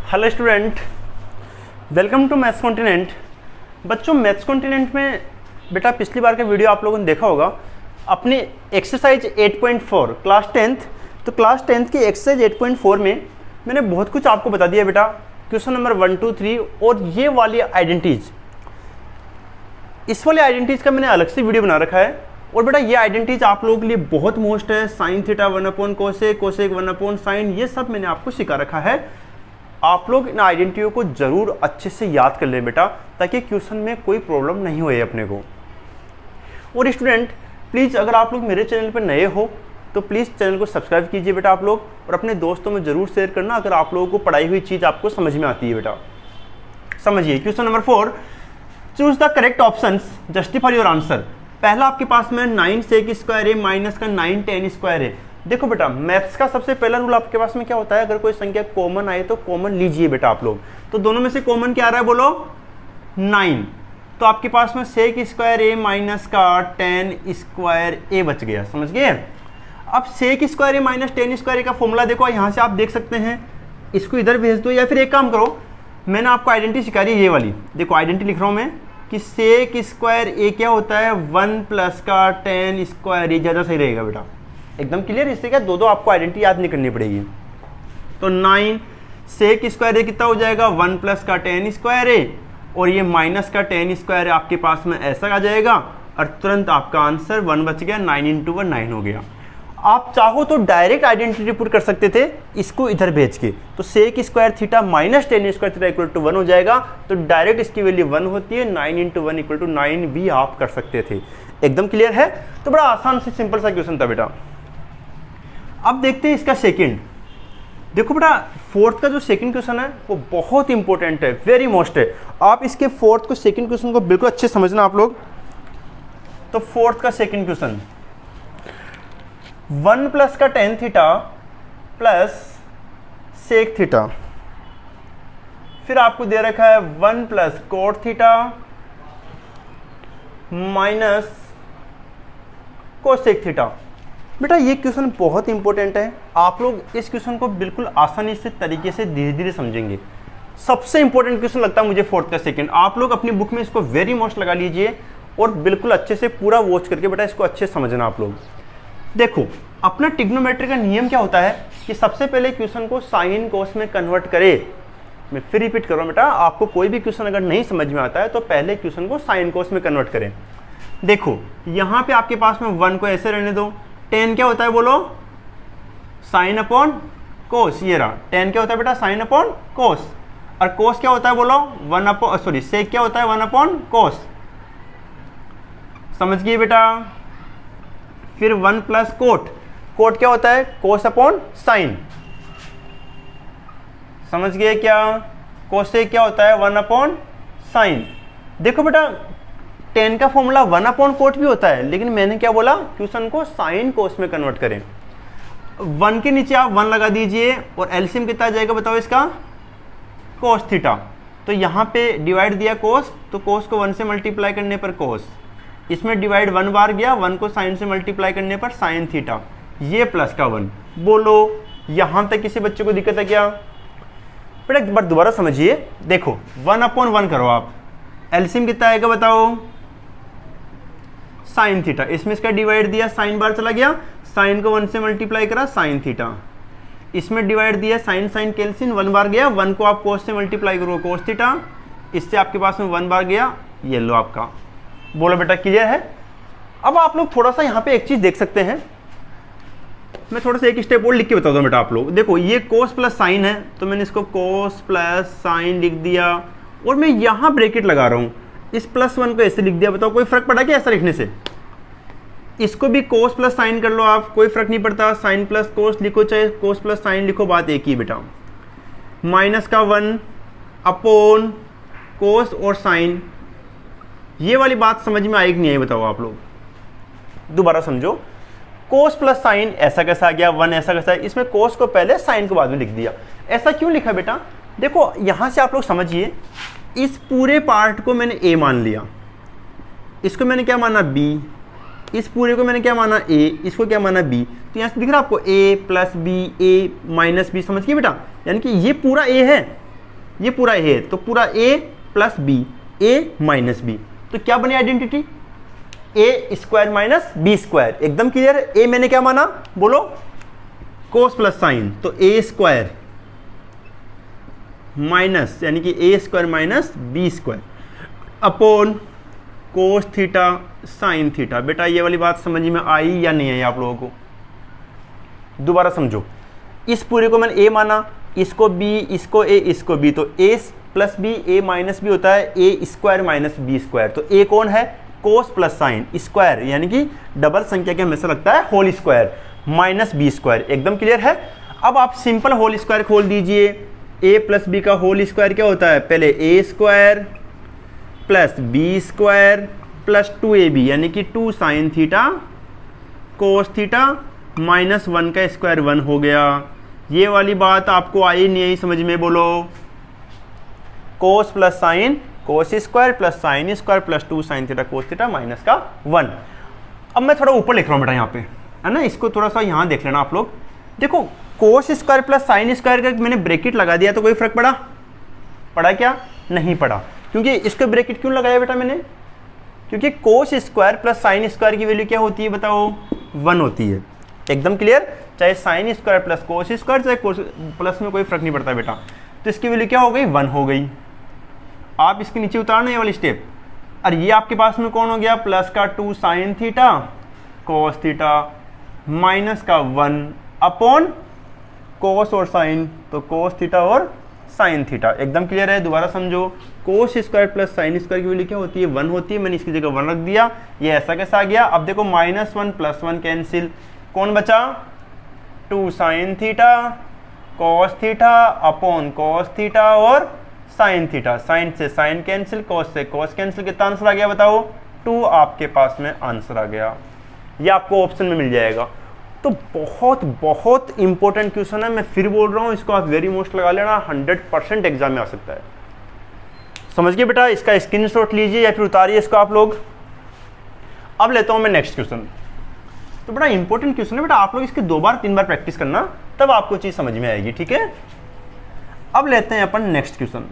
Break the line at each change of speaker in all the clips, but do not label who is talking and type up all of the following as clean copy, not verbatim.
Hello student, welcome to maths continent. बच्चों, maths continent में बेटा पिछली बार का वीडियो आप लोगों ने देखा होगा, अपने एक्सरसाइज 8.4 क्लास 10th। तो क्लास 10th की एक्सरसाइज 8.4 में मैंने बहुत कुछ आपको बता दिया बेटा। क्वेश्चन नंबर 1, 2, 3 और ये वाली आइडेंटिटीज, इस वाली आइडेंटिटीज का मैंने अलग से वीडियो बना रखा है। और बेटा ये आइडेंटिटीज आप लोगों के लिए बहुत मोस्ट है। साइन थीटा 1/कोसेक, कोसेक 1/साइन, ये सब मैंने आपको सिखा रखा है। आप लोग इन आइडेंटिटीयों को जरूर अच्छे से याद कर लें बेटा, ताकि क्वेश्चन में कोई प्रॉब्लम नहीं होए अपने को। और स्टूडेंट प्लीज़, अगर आप लोग मेरे चैनल पर नए हो तो प्लीज़ चैनल को सब्सक्राइब कीजिए बेटा आप लोग, और अपने दोस्तों में ज़रूर शेयर करना अगर आप लोगों को पढ़ाई हुई चीज़ आपको समझ में आती है बेटा। समझिए question number 4, choose the correct options, justify your answer. पहला आपके पास में 9 सेक स्क्वायर है माइनस का 9 टेन स्क्वायर है। देखो बेटा, मैथ्स का सबसे पहला रूल आपके पास में क्या होता है, अगर कोई संख्या कॉमन आए तो कॉमन लीजिए बेटा आप लोग। तो दोनों में से कॉमन क्या आ रहा है, बोलो 9। तो आपके पास में सेक स्क्वायर ए माइनस का 10 स्क्वायर ए बच गया। समझ गए? अब सेक स्क्वायर ए माइनस 10 स्क्वायर ए का फॉर्मूला देखो, यहाँ से आप देख सकते हैं, इसको इधर भेज दो, या फिर एक काम करो, मैंने आपको आइडेंटिटी सिखा रही है ये वाली। देखो आइडेंटिटी लिख रहा हूँ मैं कि सेक स्क्वायर ए क्या होता है, 1 प्लस का 10 स्क्वायर ए। ज़्यादा सही रहेगा बेटा, एकदम क्लियर। इससे क्या दो आपको आइडेंटिटी याद नहीं करनी पड़ेगी। तो 9 सेक स्क्वायर ए कितना हो जाएगा, 1 प्लस का 10 स्क्वायर ए, और ये माइनस का 10 स्क्वायर ए आपके पास में ऐसा आ जाएगा, और तुरंत आपका आंसर 1 बच गया। 9 × 1 9 हो गया। आप चाहो तो डायरेक्ट आइडेंटिटी पुट कर सकते थे इसको इधर भेज के, तो sec square theta minus 10 square theta equal to 1 हो जाएगा। तो डायरेक्ट इसकी वैल्यू 1 होती है। 9 × 1 इक्वल टू 9 भी आप कर सकते थे। एकदम क्लियर है? तो बड़ा आसान से सिंपल सा क्वेश्चन था बेटा। अब देखते हैं इसका सेकंड। देखो बेटा, फोर्थ का जो सेकंड क्वेश्चन है वो बहुत इंपॉर्टेंट है, वेरी मोस्ट है। आप इसके फोर्थ को सेकंड क्वेश्चन को बिल्कुल अच्छे समझना आप लोग। तो फोर्थ का सेकंड क्वेश्चन, 1 प्लस का 10 थीटा प्लस सेक थीटा, फिर आपको दे रखा है 1 plus cot theta minus cosec theta. बेटा ये क्वेश्चन बहुत इंपॉर्टेंट है। आप लोग इस क्वेश्चन को बिल्कुल आसानी से तरीके से धीरे धीरे समझेंगे। सबसे इंपॉर्टेंट क्वेश्चन लगता है मुझे फोर्थ का सेकंड। आप लोग अपनी बुक में इसको वेरी मोस्ट लगा लीजिए और बिल्कुल अच्छे से पूरा वॉच करके बेटा इसको अच्छे से समझना आप लोग। देखो, अपना ट्रिग्नोमेट्री का नियम क्या होता है कि सबसे पहले क्वेश्चन को साइन कोस में कन्वर्ट करे। मैं फिर रिपीट कर रहा हूँ बेटा, आपको कोई भी क्वेश्चन अगर नहीं समझ में आता है तो पहले क्वेश्चन को साइन कोस में कन्वर्ट करें। देखो यहाँ पे आपके पास में 1 को ऐसे रहने दो। 10 क्या होता है बोलो, साइन अपॉन कोस। ये रहा 10 क्या होता है बेटा, साइन अपॉन कोस। और कोस क्या होता है बोलो, 1 अपॉन, सॉरी सेक क्या होता है, 1 अपॉन कोस। समझ गए बेटा? फिर 1 प्लस कोट, कोट क्या होता है, कोस अपॉन साइन। समझ गए क्या? कोसेक क्या होता है, 1 अपॉन साइन। देखो बेटा, 10 का फॉर्मूला 1 अपॉन कोट भी होता है, लेकिन मैंने क्या बोला, क्वेश्चन को साइन कोस में कन्वर्ट करें। 1 के नीचे आप 1 लगा दीजिए, और एलसीएम कितना आ जाएगा बताओ इसका, कोस थीटा। तो यहाँ पे डिवाइड दिया कोस, तो कोस को 1 से मल्टीप्लाई करने पर कोस, इसमें डिवाइड 1 बार गया, 1 को साइन से मल्टीप्लाई करने पर साइन थीटा, ये प्लस का 1। बोलो यहाँ तक किसी बच्चे को दिक्कत है क्या? बेटा एक बार दोबारा समझिए। देखो 1 अपॉन 1 करो आप, एलसीएम कितना आएगा बताओ, साइन थीटा। इसमें इसका डिवाइड दिया, साइन बार चला गया, साइन को 1 से मल्टीप्लाई करा, साइन थीटा। इसमें डिवाइड दिया, साइन साइन कैंसिल, 1 बार गया, 1 को आप कोस से मल्टीप्लाई करो, कोस थीटा। इससे आपके पास में 1 बार गया, ये लो आपका। बोलो बेटा क्लियर है? अब आप लोग थोड़ा सा यहाँ पे एक चीज देख सकते हैं, मैं थोड़ा सा एक स्टेप और लिख के बता दूं बेटा आप लोग। देखो ये कोस प्लस साइन है, तो मैंने इसको कोस प्लस साइन लिख दिया, और मैं यहाँ ब्रैकेट लगा रहा हूँ। इस +1 को ऐसे लिख दिया। बताओ कोई फर्क पड़ा क्या ऐसा लिखने से? इसको भी कोस प्लस साइन कर लो आप, कोई फर्क नहीं पड़ता। साइन प्लस कोस लिखो चाहे कोस प्लस साइन लिखो, बात एक ही बेटा। माइनस का 1 अपॉन कोस और साइन, ये वाली बात समझ में आएगी नहीं आई बताओ आप लोग? दोबारा समझो, कोस प्लस साइन ऐसा कैसा आ गया, 1 ऐसा कैसा है, इसमें कोस को पहले साइन को बाद में लिख दिया। ऐसा क्यों लिखा बेटा? देखो यहाँ से आप लोग समझिए, इस पूरे पार्ट को मैंने ए मान लिया, इसको मैंने क्या माना बी, इस पूरे को मैंने क्या माना ए, इसको क्या माना बी। तो यहाँ से दिख रहा है आपको a plus B, A minus B. समझ गए बेटा? यानी कि ये पूरा a है, ये पूरा ए है, तो पूरा ए plus B, A minus B, तो क्या बनी आइडेंटिटी, ए स्क्वायर माइनस बी स्क्वायर। एकदम क्लियर है। ए मैंने क्या माना बोलो, कोस प्लस साइन, तो ए स्क्वायर माइनस यानी कि a square minus b square upon cos theta sine theta. बेटा ये वाली बात समझ में आई या नहीं आई आप लोगों को? दोबारा समझो, इस पूरे को मैंने ए माना, इसको बी, इसको ए, इसको बी, तो ए plus B, A minus B होता है ए स्क्वायर माइनस बी स्क्वायर। तो ए कौन है, कोस प्लस साइन स्क्वायर, यानी कि डबल संख्या के हमेशा लगता है whole square minus b square. एकदम क्लियर है। अब आप सिंपल होल स्क्वायर खोल दीजिए, ए प्लस बी का होल स्क्वायर क्या होता है, पहले a square plus b square plus 2ab यानी कि 2 sine theta cos theta minus 1 का स्क्वायर 1 हो गया। ये वाली बात आपको आई नहीं आई समझ में, बोलो? Cos plus sine cos square plus sine square plus 2 sine theta cos theta minus का 1। अब मैं थोड़ा ऊपर लिख रहा हूँ बेटा यहाँ पे, है ना, इसको थोड़ा सा यहाँ देख लेना आप लोग। देखो कोस स्क्वायर प्लस साइन स्क्वायर का मैंने ब्रैकेट लगा दिया तो कोई फर्क पड़ा क्या? नहीं पड़ा। क्योंकि इसको ब्रैकेट क्यों लगाया बेटा मैंने? क्योंकि कोस स्क्वायर प्लस साइन स्क्वायर की वैल्यू क्या होती है बताओ? 1 होती है। एकदम क्लियर। चाहे sign square plus cos square चाहे कोस प्लस में कोई फर्क नहीं पड़ता बेटा। तो इसकी वैल्यू क्या हो गई? 1 हो गई। आप इसके नीचे उतारना ये वाली स्टेप, और ये आपके पास में कौन हो गया? प्लस का 2 sine theta cos theta minus का 1 अपॉन कोस और साइन, तो कोस थीटा और साइन थीटा। एकदम क्लियर है। दोबारा समझो, कोस स्क्वायर प्लस साइन स्क्वायर की वैल्यू क्या होती है? 1 होती है। मैंने इसकी जगह 1 रख दिया। ये ऐसा कैसा आ गया? अब देखो -1 प्लस 1 कैंसिल, कौन बचा? 2 sine theta cos theta upon cos theta और साइन थीटा। साइन से साइन कैंसिल, कॉस से कॉस कैंसिल। कितना आंसर आ गया बताओ? 2 आपके पास में आंसर आ गया। ये आपको ऑप्शन में मिल जाएगा। तो बहुत बहुत इंपॉर्टेंट क्वेश्चन है। मैं फिर बोल रहा हूँ, इसको आप वेरी मोस्ट लगा लेना, 100% एग्जाम में आ सकता है। समझ गए बेटा? इसका स्क्रीनशॉट लीजिए या फिर उतारिए इसको आप लोग। अब लेता हूँ मैं नेक्स्ट क्वेश्चन। तो बड़ा इंपॉर्टेंट क्वेश्चन है बेटा, आप लोग इसके 2 बार 3 बार प्रैक्टिस करना, तब आपको चीज समझ में आएगी। ठीक है। अब लेते हैं अपन नेक्स्ट क्वेश्चन।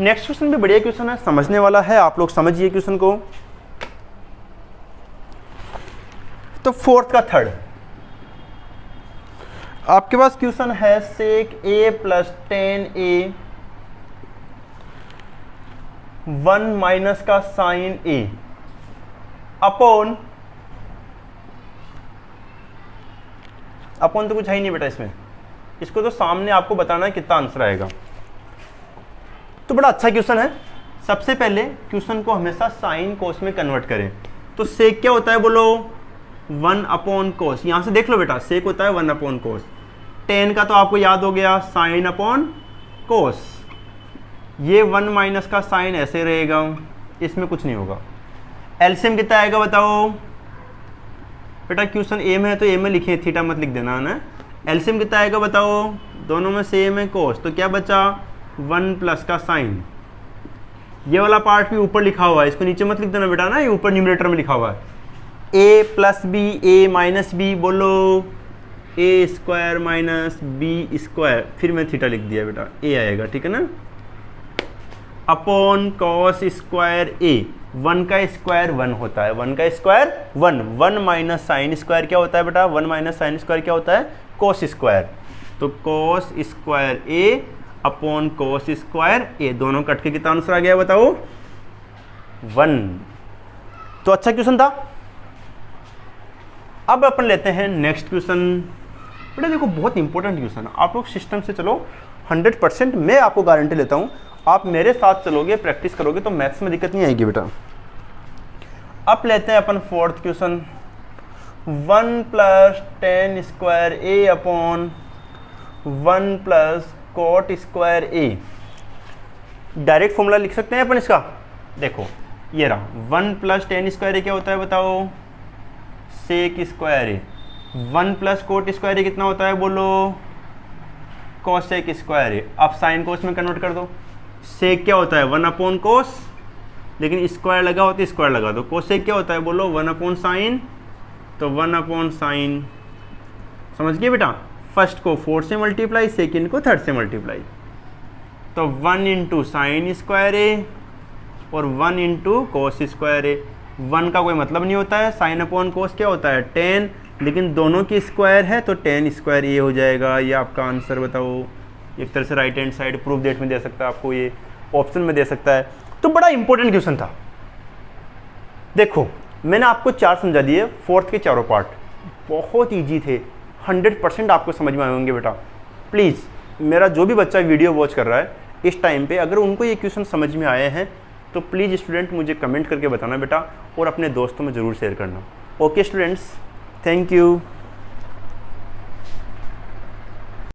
नेक्स्ट क्वेश्चन भी बढ़िया क्वेश्चन है, समझने वाला है। आप लोग समझिए क्वेश्चन को। तो 4th का 3rd आपके पास क्वेश्चन है, सेक a प्लस 10a 1 माइनस का साइन a अपॉन तो कुछ है ही नहीं बेटा इसमें। इसको तो सामने आपको बताना है कितना आंसर आएगा। तो बड़ा अच्छा क्वेश्चन है। सबसे पहले क्वेश्चन को हमेशा साइन कोस में कन्वर्ट करें। तो सेक क्या होता है बोलो? 1 अपॉन कोस। यहां से देख लो बेटा, सेक होता है 1 अपॉन कोस। 10 का तो आपको याद हो गया, साइन अपॉन कोस। ये 1 माइनस का साइन ऐसे रहेगा, इसमें कुछ नहीं होगा। एलसीएम कितना आएगा बताओ? बेटा क्वेश्चन ए में है तो ए में लिखे, थीटा मत लिख देना है ना। एलसीएम कितना आएगा बताओ? दोनों में सेम है कोस, तो क्या बचा? 1 प्लस का साइन। ये वाला पार्ट भी ऊपर लिखा हुआ है, इसको नीचे मत लिख देना बेटा ना, ये ऊपर न्यूमरेटर में लिखा हुआ है। ए plus B, A minus B, बोलो ए स्क्वायर माइनस बी स्क्वायर, फिर मैं थीटा लिख दिया बेटा, ए आएगा। ठीक है ना। अपॉन कॉस स्क्वायर ए, 1 का स्क्वायर 1 होता है, 1 का स्क्वायर 1, 1 माइनस साइन स्क्वायर क्या होता है बेटा? 1 माइनस साइन स्क्वायर क्या होता है? Cos square. तो कोस स्क्वायर ए अपॉन कोस स्क्वायर ए, दोनों कट के कितना आंसर आ गया बताओ? 1। तो अच्छा क्वेश्चन था। अब अपन लेते हैं नेक्स्ट क्वेश्चन। बेटा देखो बहुत इंपॉर्टेंट क्वेश्चन है, आप लोग सिस्टम से चलो, 100% मैं आपको गारंटी लेता हूँ, आप मेरे साथ चलोगे, प्रैक्टिस करोगे तो मैथ्स में दिक्कत नहीं आएगी बेटा। अब लेते हैं अपन 4th क्वेश्चन। 1 प्लस 10 स्क्वायर ए अपॉन 1 प्लस कॉट स्क्वायर ए। डायरेक्ट फॉर्मूला लिख सकते हैं अपन इसका। देखो ये रहा, 1 प्लस 10 स्क्वायर ए क्या होता है बताओ? सेक स्क्वायर ए। 1 प्लस कोट स्क्वायर ए कितना होता है बोलो? कोसेक स्क्वायर ए। अब साइन कोस में कन्वर्ट कर दो। सेक क्या होता है? 1 अपॉन कोस, लेकिन स्क्वायर लगा हो तो स्क्वायर लगा दो। कोसेक क्या होता है बोलो? 1 अपॉन साइन, तो 1 अपॉन साइन। समझ गए बेटा? फर्स्ट को 4 से मल्टीप्लाई, सेकेंड को 3rd से मल्टीप्लाई। तो 1 इंटू साइन स्क्वायर ए और 1 इंटू कोस स्क्वायर ए। 1 का कोई मतलब नहीं होता है, साइन अपॉन कोस क्या होता है 10, लेकिन दोनों की स्क्वायर है तो 10 स्क्वायर ए हो जाएगा। ये आपका आंसर बताओ। एक तरह से right hand side proof date में दे सकता है आपको, ये ऑप्शन में दे सकता है। तो बड़ा इंपॉर्टेंट क्वेश्चन था। देखो मैंने आपको 4 समझा दिए, 4th के चारों पार्ट बहुत ईजी थे, 100% आपको समझ में आए होंगे बेटा। प्लीज़ मेरा जो भी बच्चा वीडियो वॉच कर रहा है इस टाइम पे, अगर उनको ये क्वेश्चन समझ में आए हैं तो प्लीज़ स्टूडेंट मुझे कमेंट करके बताना बेटा, और अपने दोस्तों में ज़रूर शेयर करना। Okay students, thank you.